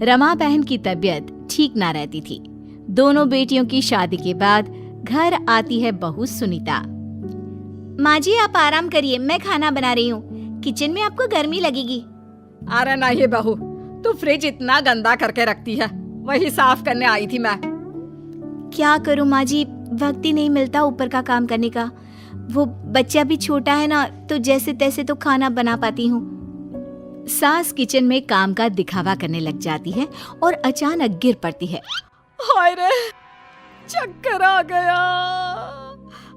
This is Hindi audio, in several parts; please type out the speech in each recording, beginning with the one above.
रमा बहन की तबीयत ठीक ना रहती थी। दोनों बेटियों की शादी के बाद घर आती है बहू सुनीता। माँ जी आप आराम करिए, मैं खाना बना रही हूँ, किचन में आपको गर्मी लगेगी। अरे नहीं बहू, तू फ्रिज इतना गंदा करके रखती है, वही साफ करने आई थी मैं। क्या करूँ माँ जी, वक्त ही नहीं मिलता ऊपर का काम करने का। वो बच्चा भी छोटा है ना, तो जैसे तैसे तो खाना बना पाती हूँ। सास किचन में काम का दिखावा करने लग जाती है और अचानक गिर पड़ती है। हाय रे, चक्कर आ गया,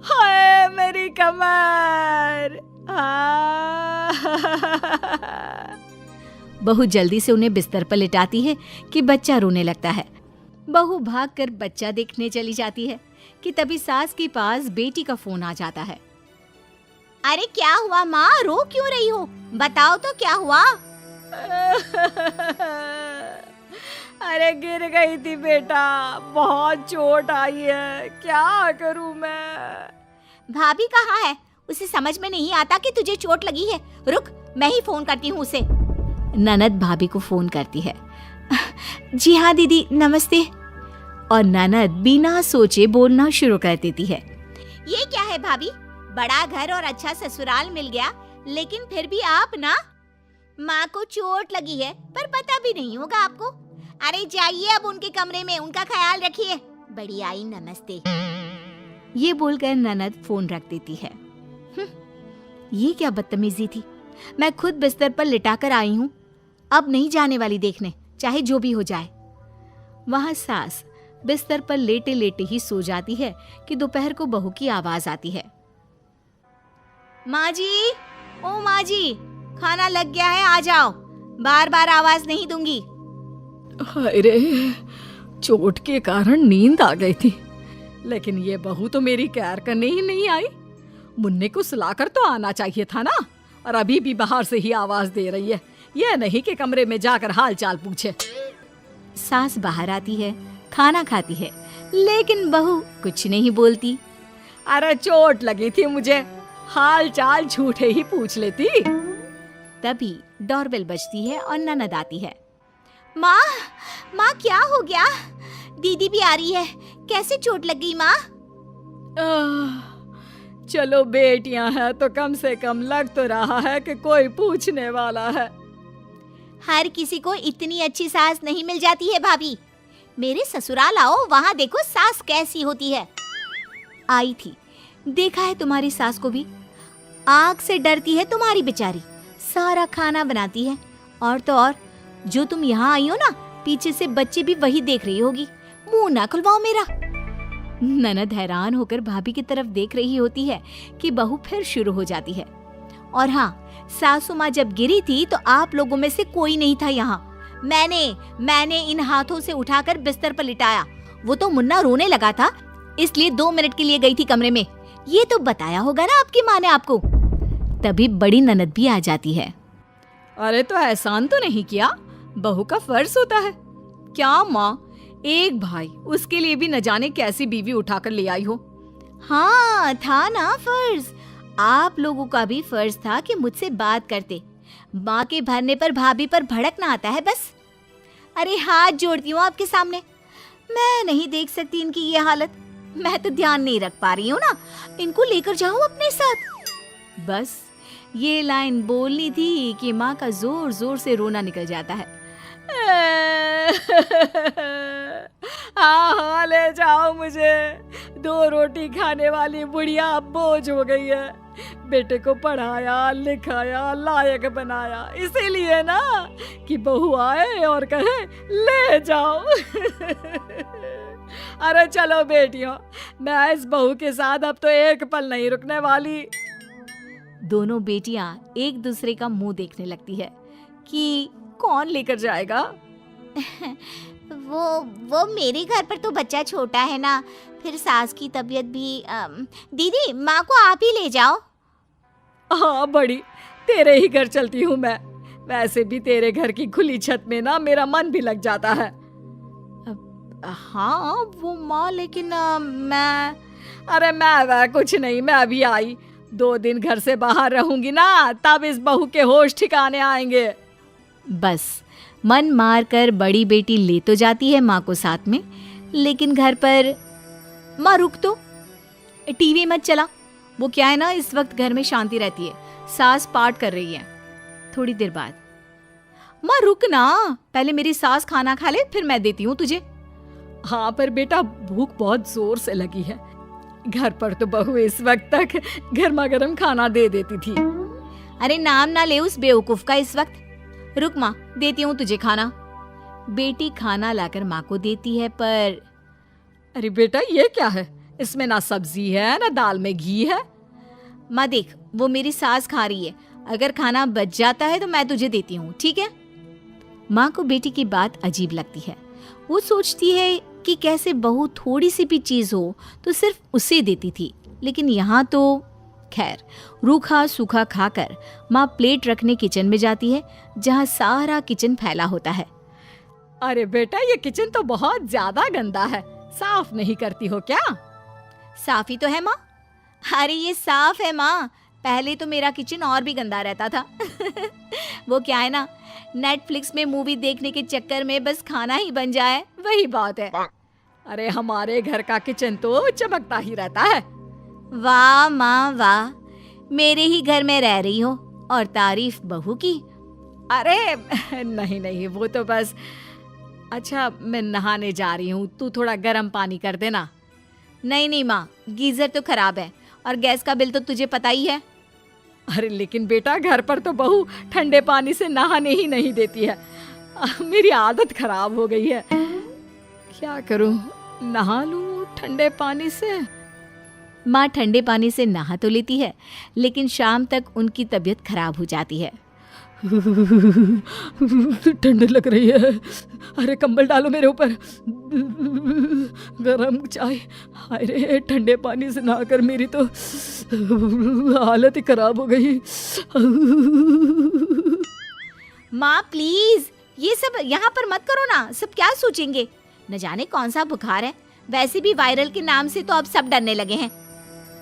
हाय मेरी कमर। बहू जल्दी से उन्हें बिस्तर पर लिटाती है कि बच्चा रोने लगता है। बहू भागकर बच्चा देखने चली जाती है कि तभी सास के पास बेटी का फोन आ जाता है। अरे क्या हुआ माँ, रो क्यों रही हो, बताओ तो क्या हुआ। अरे गिर गई थी बेटा, बहुत चोट आई है, क्या करूं मैं। भाभी कहाँ है, उसे समझ में नहीं आता कि तुझे चोट लगी है। रुक, मैं ही फोन करती हूँ उसे। ननद भाभी को फोन करती है। जी हाँ दीदी, नमस्ते। और ननद बिना सोचे बोलना शुरू कर देती है। ये क्या है भाभी, बड़ा घर और अच्छा ससुराल मिल गया, लेकिन फिर भी आप ना, माँ को चोट लगी है पर पता भी नहीं होगा आपको। अरे जाइए अब उनके कमरे में, उनका ख्याल रखिए। बड़ी आई, नमस्ते। ये बोलकर ननद फोन रख देती है। ये क्या बदतमीजी थी, मैं खुद बिस्तर पर लिटाकर आई हूँ, अब नहीं जाने वाली देखने, चाहे जो भी हो जाए। वहां सास बिस्तर पर लेटे लेटे ही सो जाती है कि दोपहर को बहू की आवाज आती है। माँ जी, ओ माँ जी, खाना लग गया है, आ जाओ, बार बार आवाज नहीं दूंगी। हाय रे, चोट के कारण नींद आ गई थी, लेकिन ये बहू तो मेरी केयर करने ही नहीं आई। मुन्ने को सुलाकर तो आना चाहिए था ना, और अभी भी बाहर से ही आवाज दे रही है, यह नहीं कि कमरे में जाकर हाल चाल पूछे। सास बाहर आती है, खाना खाती है, लेकिन बहू कुछ नहीं बोलती। अरे चोट लगी थी मुझे, हाल चाल झूठे ही पूछ लेती। तभी डोरबेल बजती है और ननद आती है। माँ, माँ क्या हो गया, दीदी भी आ रही है, कैसे चोट लग गई माँ। चलो बेटियां हैं तो कम से कम लग तो रहा है कि कोई पूछने वाला है। हर किसी को इतनी अच्छी सास नहीं मिल जाती है भाभी, मेरे ससुराल आओ, वहाँ देखो सास कैसी होती है। आई थी, देखा है तुम्हारी सास को भी, आग से डरती है तुम्हारी बेचारी, सारा खाना बनाती है। और तो और जो तुम यहाँ आई हो ना, पीछे से बच्चे भी वही देख रही होगी, मुंह ना खुलवाओ मेरा। ननद हैरान होकर भाभी की तरफ देख रही होती है कि बहू फिर शुरू हो जाती है। और हाँ, सासू माँ जब गिरी थी तो आप लोगों में से कोई नहीं था यहाँ। मैंने इन हाथों से उठाकर बिस्तर पर लिटाया, वो तो मुन्ना रोने लगा था, इसलिए 2 मिनट के लिए गई थी कमरे में। ये तो बताया होगा ना आपकी माँ ने आपको। तभी बड़ी ननद भी आ जाती है। अरे तो एहसान तो नहीं किया, बहू का फर्ज होता है। क्या माँ, एक भाई, उसके लिए भी न जाने कैसी बीवी उठाकर ले आई हो। हाँ था ना फर्ज, आप लोगों का भी फर्ज था कि मुझसे बात करते। माँ के भरने पर भाभी पर भड़कना आता है बस। अरे हाथ जोड़ती हूँ आपके सामने, मैं नहीं देख सकती इनकी ये हालत, मैं तो ध्यान नहीं रख पा रही हूँ ना, इनको लेकर जाओ अपने साथ। बस ये लाइन बोलनी थी कि माँ का जोर जोर से रोना निकल जाता है। हाँ ले जाओ मुझे, 2 रोटी खाने वाली बुढ़िया अब बोझ हो गई है। बेटे को पढ़ाया लिखाया लायक बनाया, इसीलिए ना कि बहू आए और कहे ले जाओ। अरे चलो बेटियों, मैं इस बहू के साथ अब तो एक पल नहीं रुकने वाली। दोनों बेटियां एक दूसरे का मुंह देखने लगती है कि कौन लेकर जाएगा। वो मेरे घर पर तो बच्चा छोटा है ना, फिर सास की तबीयत भी। दीदी, माँ को आप ही ले जाओ। हाँ बड़ी, तेरे ही घर चलती हूँ मैं, वैसे भी तेरे घर की खुली छत में ना मेरा मन भी लग जाता है। हाँ वो माँ, लेकिन मैं। अरे मैं वह कुछ नहीं, मैं अभी आई, 2 दिन घर से बाहर रहूंगी ना, तब इस बहू के होश ठिकाने आएंगे। बस मन मार कर बड़ी बेटी ले तो जाती है माँ को साथ में, लेकिन घर पर माँ रुक तो, टीवी मत चला। वो क्या है ना, इस वक्त घर में शांति रहती है, सास पाठ कर रही है। थोड़ी देर बाद, माँ रुक ना, पहले मेरी सास खाना खा ले, फिर मैं देती हूँ तुझे। हाँ पर बेटा भूख बहुत जोर से लगी है। घर पर तो बहू इस वक्त तक गर्मा गर्म खाना दे देती थी। अरे नाम ना ले उस बेवकूफ का इस वक्त। रुक माँ, देती हूँ तुझे खाना। बेटी खाना लाकर माँ को देती है, पर अरे बेटा ये क्या है, इसमें ना सब्जी है ना दाल में घी है। माँ देख, वो मेरी सास खा रही है, अगर खाना बच जाता है तो मैं तुझे देती हूँ, ठीक है। माँ को बेटी की बात अजीब लगती है। वो सोचती है कि कैसे बहू थोड़ी सी भी चीज हो तो सिर्फ उसे देती थी, लेकिन यहाँ तो खैर। रूखा सूखा खाकर माँ प्लेट रखने किचन में जाती है, जहाँ सारा किचन फैला होता है। अरे बेटा ये किचन तो बहुत ज्यादा गंदा है, साफ नहीं करती हो क्या? साफ ही तो है माँ। अरे ये साफ है माँ, पहले तो मेरा किचन और भी गंदा रहता था। वो क्या है ना, नेटफ्लिक्स में मूवी देखने के चक्कर में बस खाना ही बन जाए, वही बात है। अरे हमारे घर का किचन तो चमकता ही रहता है। वाह माँ वाह, मेरे ही घर में रह रही हो और तारीफ बहू की। अरे नहीं नहीं, वो तो बस। अच्छा मैं नहाने जा रही हूँ, तू थोड़ा गर्म पानी कर देना। नहीं नहीं माँ, गीजर तो खराब है और गैस का बिल तो तुझे पता ही है। अरे लेकिन बेटा घर पर तो बहू ठंडे पानी से नहाने ही नहीं देती है। मेरी आदत खराब हो गई है, क्या करूं, नहा लूं ठंडे पानी से। माँ ठंडे पानी से नहा तो लेती है, लेकिन शाम तक उनकी तबीयत खराब हो जाती है। ठंड लग रही है, अरे कंबल डालो मेरे ऊपर, गरम चाय। अरे ठंडे पानी से नहाकर मेरी तो हालत ही खराब हो गई। माँ प्लीज ये सब यहाँ पर मत करो ना, सब क्या सोचेंगे। न जाने कौन सा बुखार है, वैसे भी वायरल के नाम से तो अब सब डरने लगे हैं।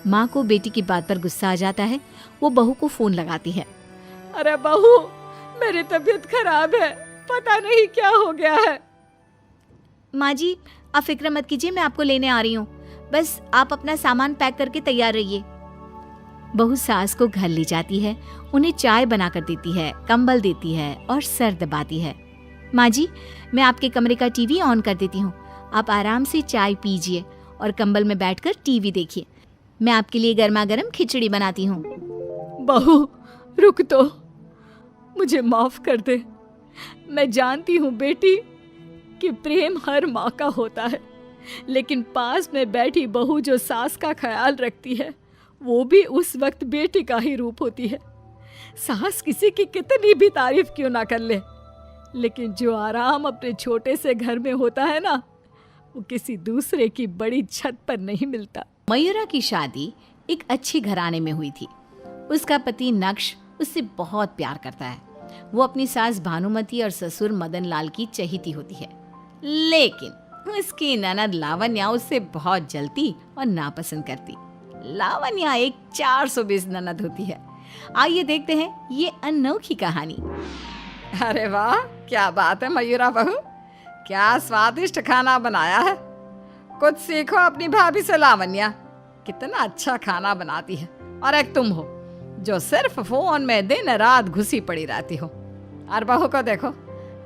माँ को बेटी की बात पर गुस्सा आ जाता है। वो बहू को फोन लगाती है। अरे बहू मेरी तबीयत खराब है, पता नहीं क्या हो गया है। माँ जी आप फिक्र मत कीजिए, मैं आपको लेने आ रही हूँ, बस आप अपना सामान पैक करके तैयार रहिए। बहू सास को घर ले जाती है, उन्हें चाय बनाकर देती है, कंबल देती है और सर दबाती है। माँ जी मैं आपके कमरे का टीवी ऑन कर देती हूँ, आप आराम से चाय पीजिए और कंबल में बैठकर टीवी देखिए। मैं आपके लिए गर्मा गर्म खिचड़ी बनाती हूँ। बहू रुक तो, मुझे माफ कर दे। मैं जानती हूँ बेटी कि प्रेम हर माँ का होता है, लेकिन पास में बैठी बहू जो सास का ख्याल रखती है वो भी उस वक्त बेटी का ही रूप होती है। सास किसी की कितनी भी तारीफ क्यों ना कर ले, लेकिन जो आराम अपने छोटे से घर में होता है ना, वो किसी दूसरे की बड़ी छत पर नहीं मिलता। मयूरा की शादी एक अच्छे घराने में हुई थी। उसका पति नक्श उससे बहुत प्यार करता है। वो अपनी सास भानुमति और ससुर मदन लाल की चहेती होती है, लेकिन उसकी ननद लावण्या उससे बहुत जलती और नापसंद करती। लावण्या एक 420 ननद होती है। आइए देखते हैं ये अनोखी कहानी। अरे वाह क्या बात है मयूरा बहू, क्या स्वादिष्ट खाना बनाया है। कुछ सीखो अपनी भाभी से लावण्या, कितना अच्छा खाना बनाती है। और एक तुम हो जो सिर्फ फोन में दिन रात घुसी पड़ी रहती हो। और बहू को देखो,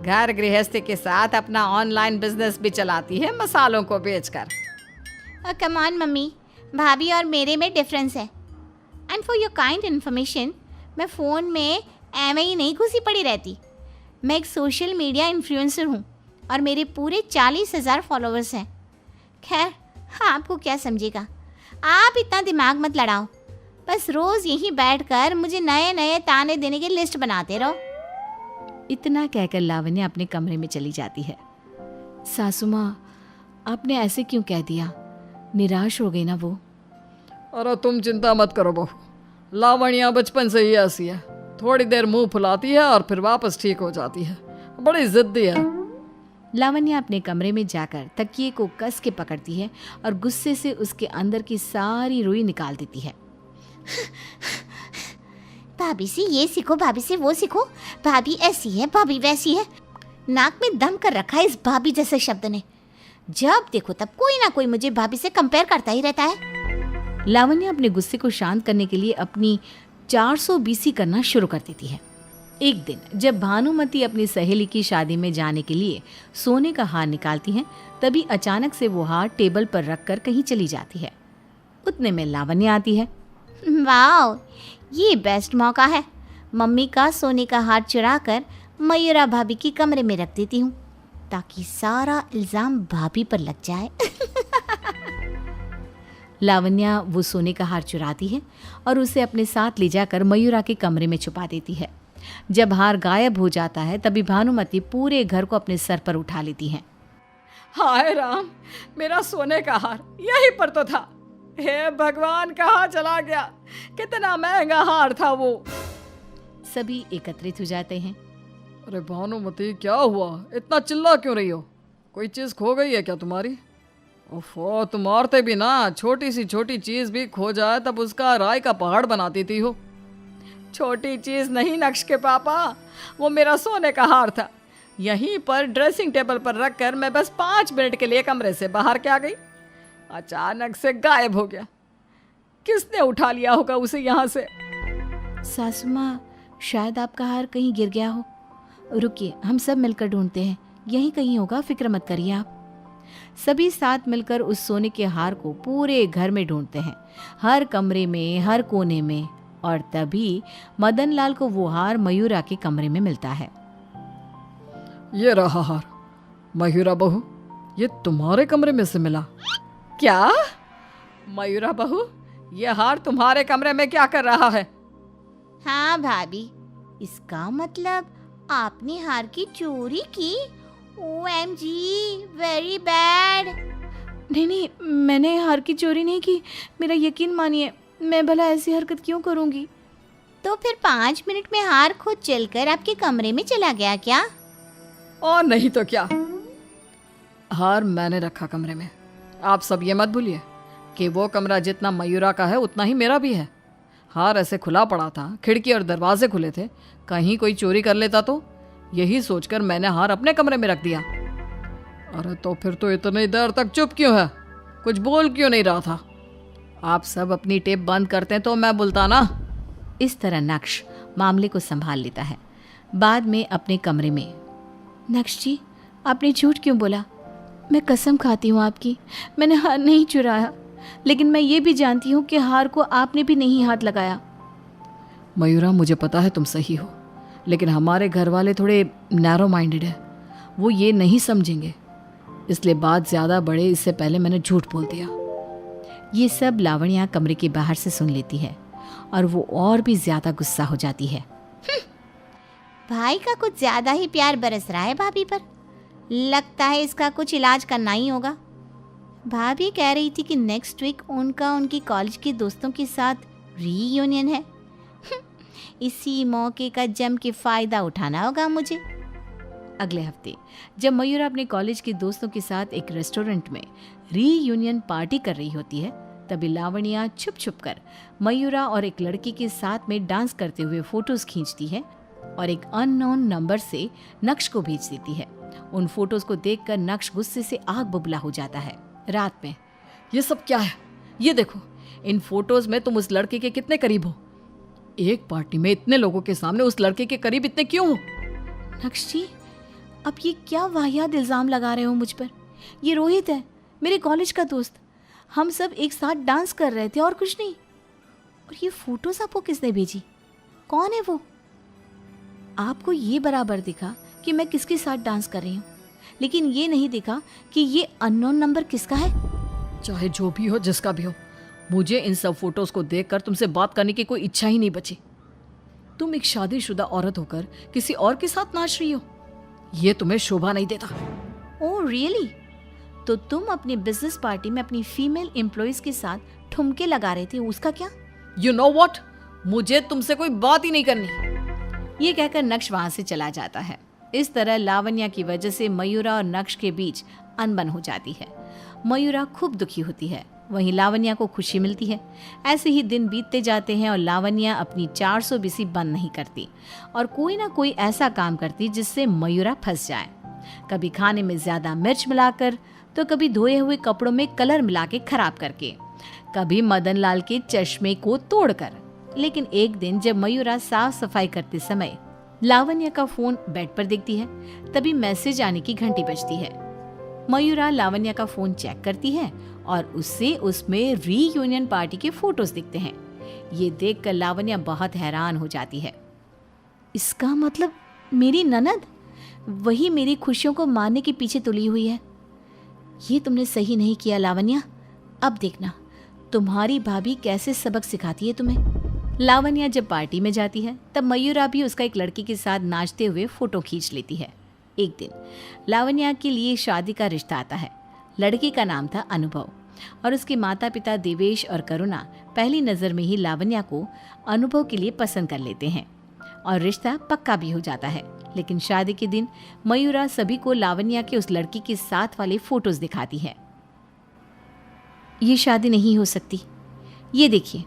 घर गृहस्थी के साथ अपना ऑनलाइन बिजनेस भी चलाती है, मसालों को बेचकर। कम ऑन मम्मी, भाभी और मेरे में डिफरेंस है। And for your kind information, मैं फ़ोन में एवं ही नहीं घुसी पड़ी रहती। मैं एक सोशल मीडिया इन्फ्लुएंसर हूँ और मेरे पूरे 40,000 फॉलोअर्स हैं। खैर आपको क्या समझेगा, आप इतना दिमाग मत लड़ाओ, बस रोज़ यहीं बैठकर मुझे नए नए ताने देने की लिस्ट बनाते रहो। इतना कहकर लावण्या अपने कमरे में चली जाती है। सासू माँ आपने ऐसे क्यों कह दिया, निराश हो गई ना वो। अरे तुम चिंता मत करो बहू, लावण्या बचपन से ही ऐसी है, थोड़ी देर मुंह फुलाती है और फिर वापस ठीक हो जाती है, बड़ी जिद्दी है। लावण्या अपने कमरे में जाकर तकिए को कस के पकड़ती है और गुस्से से उसके अंदर की सारी रुई निकाल देती है। भाभी से ये सीखो, भाभी से वो सीखो, भाभी ऐसी है, भाभी वैसी है। नाक में दम कर रखा है इस भाभी जैसे शब्द ने। जब देखो तब कोई ना कोई मुझे भाभी से कंपेयर करता ही रहता है। लावण्या अपने गुस्से को शांत करने के लिए अपनी 420 करना शुरू कर देती है। एक दिन जब भानुमति अपनी सहेली की शादी में जाने के लिए सोने का हार निकालती हैं, तभी अचानक से वो हार टेबल पर रखकर कहीं चली जाती है। उतने में लावण्या आती है। वाओ, ये बेस्ट मौका है। मम्मी का सोने का हार चुरा कर मयूरा भाभी की कमरे में रख देती हूँ ताकि सारा इल्जाम भाभी पर लग जाए। लावण्या वो सोने का हार चुराती है और उसे अपने साथ ले जाकर मयूरा के कमरे में छुपा देती है। जब हार गायब हो जाता है तभी भानुमति पूरे घर को अपने सर पर उठा लेती है। हाय राम, मेरा सोने का हार यहीं पर तो था। हे भगवान, कहाँ चला गया? कितना महंगा हार था वो। सभी एकत्रित हो जाते हैं। अरे भानुमति, क्या हुआ? इतना चिल्ला क्यों रही हो? कोई चीज खो गई है क्या तुम्हारी? ओफो, तुम औरतें भी ना छोटी सी छोटी चीज भी खो जाए तब उसका राय का पहाड़ बना देती हो। छोटी चीज नहीं नक्श के पापा, वो मेरा सोने का हार था। यहीं पर ड्रेसिंग टेबल पर रखकर मैं बस 5 मिनट के लिए कमरे से बाहर क्या गई, अचानक से गायब हो गया। किसने उठा लिया होगा उसे यहाँ से? सासू माँ, शायद आपका हार कहीं गिर गया हो। रुकिए, हम सब मिलकर ढूंढते हैं। यहीं कहीं होगा, फिक्र मत करिए आप। सभी साथ मिलकर उस सोने के हार को पूरे घर में ढूंढते हैं, हर कमरे में, हर कोने में। और तभी मदन लाल को वो हार मयूरा के कमरे में मिलता है। ये रहा हार। मयूरा बहू, ये तुम्हारे कमरे में से मिला? क्या? मयूरा बहू, ये हार तुम्हारे कमरे में क्या कर रहा है? हाँ भाभी, इसका मतलब आपने हार की चोरी की? OMG, very bad. नहीं, मैंने हार की चोरी नहीं की। मेरा यकीन मानिए, मैं भला ऐसी हरकत क्यों करूंगी? तो फिर 5 मिनट में हार खुद चलकर आपके कमरे में चला गया क्या? और नहीं तो क्या, हार मैंने रखा कमरे में। आप सब ये मत भूलिए कि वो कमरा जितना मयूरा का है उतना ही मेरा भी है। हार ऐसे खुला पड़ा था, खिड़की और दरवाजे खुले थे, कहीं कोई चोरी कर लेता तो? यही सोचकर मैंने हार अपने कमरे में रख दिया। अरे तो फिर तो इतनी देर तक चुप क्यों है? कुछ बोल क्यों नहीं रहा था? आप सब अपनी टेप बंद करते तो मैं बोलता ना। इस तरह नक्श मामले को संभाल लेता है। बाद में अपने कमरे में, नक्श जी, आपने झूठ क्यों बोला? मैं कसम खाती हूँ आपकी, मैंने हार नहीं चुराया। लेकिन मैं ये भी जानती हूँ कि हार को आपने भी नहीं हाथ लगाया। मयूरा, मुझे पता है तुम सही हो, लेकिन हमारे घर वाले थोड़े नैरो माइंडेड है। वो ये नहीं समझेंगे, इसलिए बात ज़्यादा बढ़े इससे पहले मैंने झूठ बोल दिया। ये सब लावण्या कमरे के बाहर से सुन लेती है और वो और भी ज़्यादा गुस्सा हो जाती है। भाई का कुछ ज़्यादा ही प्यार बरस रहा है भाभी पर। लगता है इसका कुछ इलाज करना ही होगा। भाभी कह रही थी कि नेक्स्ट वीक उनकी कॉलेज के दोस्तों के साथ रीयूनियन है। इसी मौके का जम के फ़ायदा उठाना होगा मुझे। अगले हफ्ते जब मयूरा अपने कॉलेज के दोस्तों के साथ एक रेस्टोरेंट में रीयूनियन पार्टी कर रही होती है, तभी लावण्या छुप छुप कर मयूरा और एक लड़की के साथ में डांस करते हुए फोटोज खींचती है और एक अननोन नंबर से नक्श को भेज देती है। उन फोटोज को देखकर नक्श गुस्से से आग बबूला हो जाता है। रात में, ये सब क्या है? ये देखो, इन फोटोज में तुम उस लड़के के कितने करीब हो। एक पार्टी में इतने लोगों के सामने उस लड़के के करीब इतने क्यों हो? नक्श जी, अब ये क्या वाहियात इल्ज़ाम लगा रहे हो मुझ पर? ये रोहित है, मेरे कॉलेज का दोस्त। हम सब एक साथ डांस कर रहे थे और कुछ नहीं। और ये फोटोज आपको किसने भेजी? कौन है वो? आपको ये बराबर दिखा कि मैं किसके साथ डांस कर रही हूँ, लेकिन ये नहीं दिखा कि ये अननोन नंबर किसका है। चाहे जो भी हो, जिसका भी हो, मुझे इन सब फोटोज को देखकर तुमसे बात करने की कोई इच्छा ही नहीं बची। तुम एक शादीशुदा औरत होकर किसी और के साथ नाच रही हो, ये तुम्हें शोभा नहीं देता। Oh really? तो तुम अपनी बिजनेस पार्टी में अपनी फीमेल एम्प्लॉइज के साथ ठुमके लगा रहे थे, उसका क्या? यू नो व्हाट, मुझे तुमसे कोई बात ही नहीं करनी। ये कहकर नक्श वहां से चला जाता है। इस तरह लावण्या की वजह से मयूरा और नक्श के बीच अनबन हो जाती है। मयूरा खूब दुखी होती है वहीं लावण्या को खुशी मिलती है। ऐसे ही दिन बीतते जाते हैं और लावण्या अपनी 400 बीसी बंद नहीं करती और कोई ना कोई ऐसा काम करती जिससे मयूरा फंस जाए। कभी खाने में ज्यादा मिर्च मिलाकर, तो कभी धोए हुए कपड़ों में कलर मिला के खराब करके, कभी मदन लाल के चश्मे को तोड़कर। लेकिन एक दिन जब मयूरा साफ सफाई करते समय लावण्या का फोन बेड पर देखती है, तभी मैसेज आने की घंटी बजती है। मयूरा लावण्या का फोन चेक करती है और उसमें रीयूनियन पार्टी के फोटोज दिखते हैं। ये देखकर लावण्या बहुत हैरान हो जाती है। इसका मतलब मेरी ननद वही मेरी खुशियों को मारने के पीछे तुली हुई है। ये तुमने सही नहीं किया लावण्या। अब देखना तुम्हारी भाभी कैसे सबक सिखाती है तुम्हें। लावण्या जब पार्टी में जाती है तब मयूरा भी उसका एक लड़के के साथ नाचते हुए फोटो खींच लेती है। एक दिन लावण्या के लिए शादी का रिश्ता आता है। लड़के का नाम था अनुभव और उसके माता पिता देवेश और करुणा पहली नज़र में ही लावण्या को अनुभव के लिए पसंद कर लेते हैं और रिश्ता पक्का भी हो जाता है। लेकिन शादी के दिन मयूरा सभी को लावण्या के उस लड़की के साथ वाले फोटोज दिखाती है। ये शादी नहीं हो सकती। ये देखिए,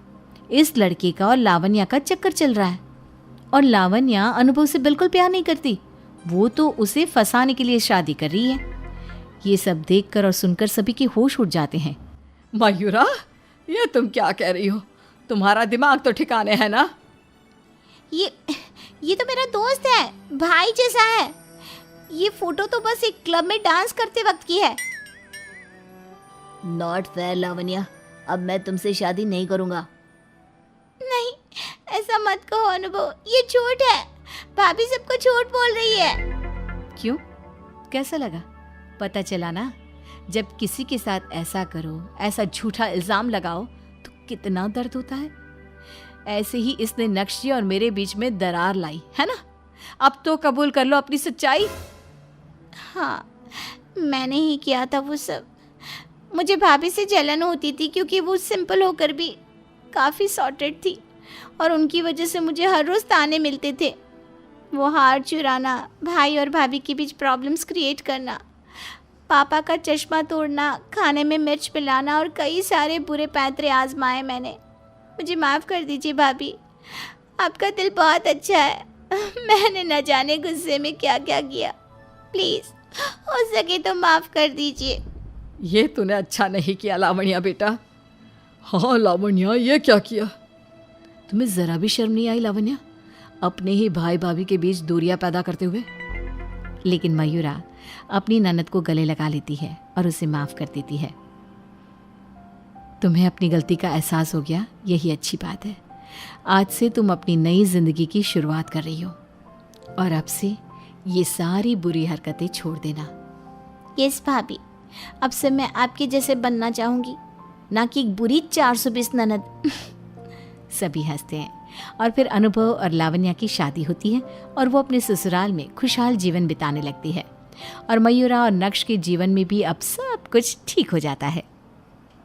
इस लड़के का और लावण्या का चक्कर चल रहा है और लावण्या अनुभव से बिल्कुल प्यार नहीं करती। वो तो उसे फंसाने के लिए शादी कर रही है। ये सब देखकर और सुनकर सभी के होश उड़ जाते हैं। मयूरा, ये तुम क्या कह रही हो? तुम्हारा दिमाग तो ठिकाने है ना? ये तो मेरा दोस्त है, भाई जैसा है। ये फोटो तो बस एक क्लब में डांस करते वक्त की है। नॉट फेयर लावण्या, अब मैं तुमसे शादी नहीं करूंगा। नहीं, ऐसा मत कहो अनुभव, ये झूठ है। भाभी सबको झूठ बोल रही है। क्यों? कैसा लगा? पता चला ना, जब किसी के साथ ऐसा करो, ऐसा झूठा इल्जाम लगाओ तो कितना दर्द होता है। ऐसे ही इसने नक्श जी और मेरे बीच में दरार लाई है ना। अब तो कबूल कर लो अपनी सच्चाई। हाँ, मैंने ही किया था वो सब। मुझे भाभी से जलन होती थी क्योंकि वो सिंपल होकर भी काफ़ी सॉर्टेड थी और उनकी वजह से मुझे हर रोज़ ताने मिलते थे। वो हार चुराना, भाई और भाभी के बीच प्रॉब्लम्स क्रिएट करना, पापा का चश्मा तोड़ना, खाने में मिर्च मिलाना और कई सारे बुरे पैंतरे आजमाए मैंने। मुझे माफ़ कर दीजिए भाभी, आपका दिल बहुत अच्छा है। मैंने न जाने गुस्से में क्या क्या किया। प्लीज़ हो सके तो माफ़ कर दीजिए। ये तूने अच्छा नहीं किया लावण्या बेटा। हाँ लावण्या, ये क्या किया? तुम्हें ज़रा भी शर्म नहीं आई लावण्या, अपने ही भाई भाभी के बीच दूरियां पैदा करते हुए? लेकिन मयूरा अपनी ननद को गले लगा लेती है और उसे माफ़ कर देती है। तुम्हें अपनी गलती का एहसास हो गया, यही अच्छी बात है। आज से तुम अपनी नई जिंदगी की शुरुआत कर रही हो और अब से ये सारी बुरी हरकतें छोड़ देना। यस भाभी, अब से मैं आपके जैसे बनना चाहूँगी, ना कि एक बुरी 420 ननद। सभी हंसते हैं और फिर अनुभव और लावण्या की शादी होती है और वो अपने ससुराल में खुशहाल जीवन बिताने लगती है और मयूरा और नक्श के जीवन में भी अब सब कुछ ठीक हो जाता है।